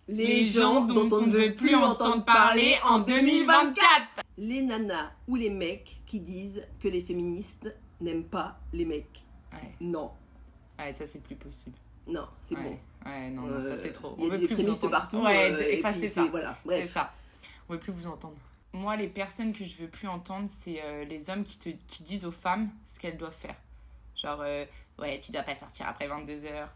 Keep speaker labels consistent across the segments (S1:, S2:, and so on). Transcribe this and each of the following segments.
S1: Les gens dont on ne veut plus entendre parler en 2024.
S2: Les nanas ou les mecs qui disent que les féministes n'aiment pas les mecs.
S1: Ouais.
S2: Non.
S1: Ouais, ça c'est plus possible.
S2: Non, c'est bon.
S1: Ouais, non, ça c'est trop.
S2: Il y a des extrémistes partout.
S1: Ouais, et ça
S2: puis
S1: c'est ça.
S2: Voilà, bref.
S1: C'est ça. On veut plus vous entendre. Moi, les personnes que je veux plus entendre, c'est les hommes qui disent aux femmes ce qu'elles doivent faire. Genre, ouais, tu dois pas sortir après 22h.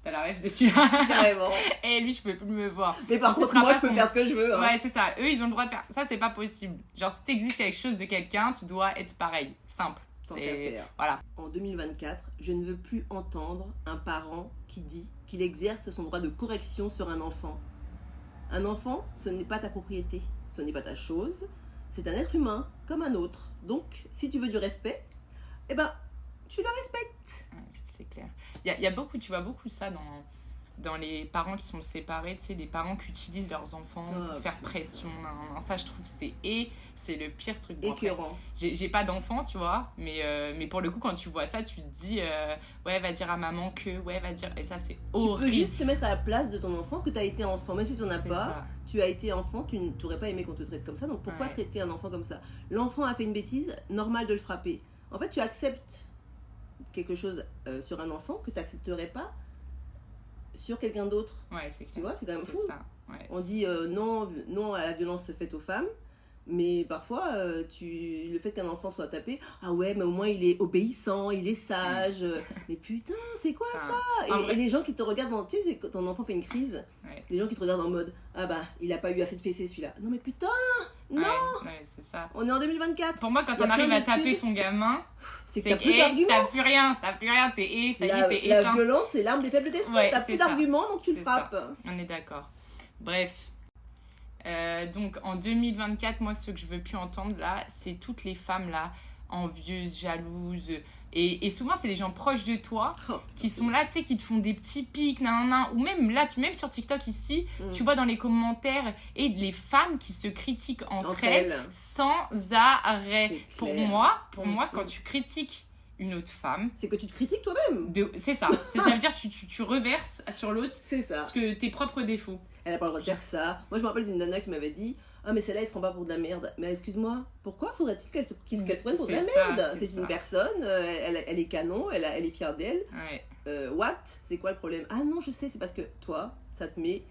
S1: T'as la rêve dessus.
S2: Carrément.
S1: Et lui, je peux plus me voir.
S2: Mais par contre, moi, je peux faire ce que je veux. Hein.
S1: Ouais, c'est ça. Eux, ils ont le droit de faire. Ça, c'est pas possible. Genre, si t'existes quelque chose de quelqu'un, tu dois être pareil. Simple.
S2: Tant qu'à faire.
S1: Voilà.
S2: En 2024, je ne veux plus entendre un parent qui dit qu'il exerce son droit de correction sur un enfant. Un enfant, ce n'est pas ta propriété. Ce n'est pas ta chose. C'est un être humain, comme un autre. Donc, si tu veux du respect, eh ben, tu le respectes.
S1: Ouais, c'est clair. Il y a beaucoup, tu vois beaucoup ça dans les parents qui sont séparés, tu sais, les parents qui utilisent leurs enfants pour faire pression. Non, ça, je trouve, c'est le pire truc. Bon,
S2: écœurant.
S1: J'ai pas d'enfant, tu vois, mais pour le coup, quand tu vois ça, tu te dis, ouais, va dire à maman que, ouais, va dire. Et ça, c'est horrible.
S2: Tu peux juste te mettre à la place de ton enfant, parce que tu as été enfant, même si tu n'en as pas.
S1: Ça.
S2: Tu as été enfant, tu n'aurais pas aimé qu'on te traite comme ça, donc pourquoi traiter un enfant comme ça? L'enfant a fait une bêtise, normal de le frapper. En fait, tu acceptes quelque chose sur un enfant que tu n'accepterais pas sur quelqu'un d'autre.
S1: Ouais, c'est clair.
S2: Tu vois, c'est quand même fou.
S1: Ça. Ouais.
S2: On dit non à la violence faite aux femmes, mais parfois, le fait qu'un enfant soit tapé, ah ouais, mais au moins il est obéissant, il est sage. Mais putain, c'est quoi ça? Et les gens qui te regardent, tu sais, quand ton enfant fait une crise, les gens qui te regardent en mode, ah bah, il a pas eu assez de fessées celui-là. Non mais putain, non.
S1: Ouais, c'est ça.
S2: On est en 2024.
S1: Pour moi, quand on arrive à taper ton gamin,
S2: c'est que t'as plus d'arguments.
S1: T'as plus rien, t'es ça y est, t'es éteint.
S2: La violence, c'est l'arme des faibles d'esprit. T'as plus d'arguments, donc tu le frappes.
S1: Ça. On est d'accord. Bref. Donc en 2024, moi ce que je veux plus entendre là, c'est toutes les femmes là, envieuses, jalouses, et souvent c'est les gens proches de toi qui sont là, tu sais, qui te font des petits pics, ou même là, même sur TikTok ici, tu vois dans les commentaires, et les femmes qui se critiquent entre elles sans arrêt. Pour moi, quand tu critiques une autre femme,
S2: c'est que tu te critiques toi-même.
S1: C'est ça. Ça veut dire que tu reverses sur l'autre ce que tes propres défauts.
S2: Elle a pas le droit de faire ça. Moi je me rappelle d'une nana qui m'avait dit, ah mais celle-là elle se prend pas pour de la merde. Mais excuse-moi, pourquoi faudrait-il qu'elle se prenne pour de la merde? C'est une personne, elle est canon, elle est fière d'elle. What? C'est quoi le problème? Ah non, je sais, c'est parce que toi ça te met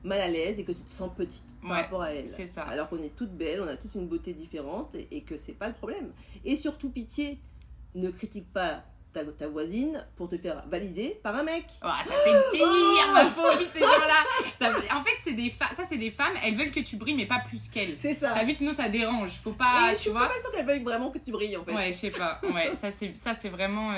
S2: mal à l'aise et que tu te sens petite par rapport à elle.
S1: C'est ça.
S2: Alors qu'on est toutes belles, on a toute une beauté différente et que c'est pas le problème. Et surtout, pitié, ne critique pas ta voisine pour te faire valider par un mec.
S1: Oh, ça c'est le pire, ma pauvre, ces gens-là. En fait, c'est des femmes, elles veulent que tu brilles, mais pas plus qu'elles.
S2: C'est ça.
S1: T'as vu, sinon ça dérange. Faut pas,
S2: et je suis pas sûre qu'elles veulent vraiment que tu brilles, en fait.
S1: Ouais, je sais pas. Ouais, ça c'est vraiment...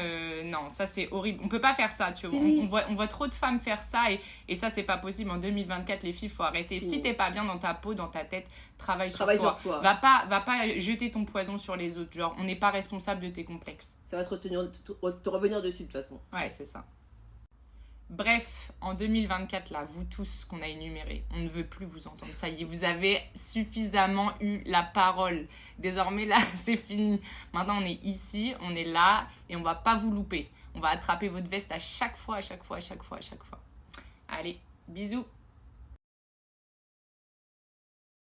S1: non, ça c'est horrible. On peut pas faire ça, tu vois. On voit trop de femmes faire ça, et ça c'est pas possible. En 2024, les filles, faut arrêter. Si t'es pas bien dans ta peau, dans ta tête, travaille sur toi. Va pas jeter ton poison sur les autres. Genre, on n'est pas responsable de tes complexes.
S2: Ça va te revenir dessus de toute façon.
S1: Ouais, c'est ça. Bref, en 2024, là, vous tous qu'on a énumérés, on ne veut plus vous entendre. Ça y est, vous avez suffisamment eu la parole. Désormais, là, c'est fini. Maintenant, on est ici, on est là, et on va pas vous louper. On va attraper votre veste à chaque fois. Allez, bisous.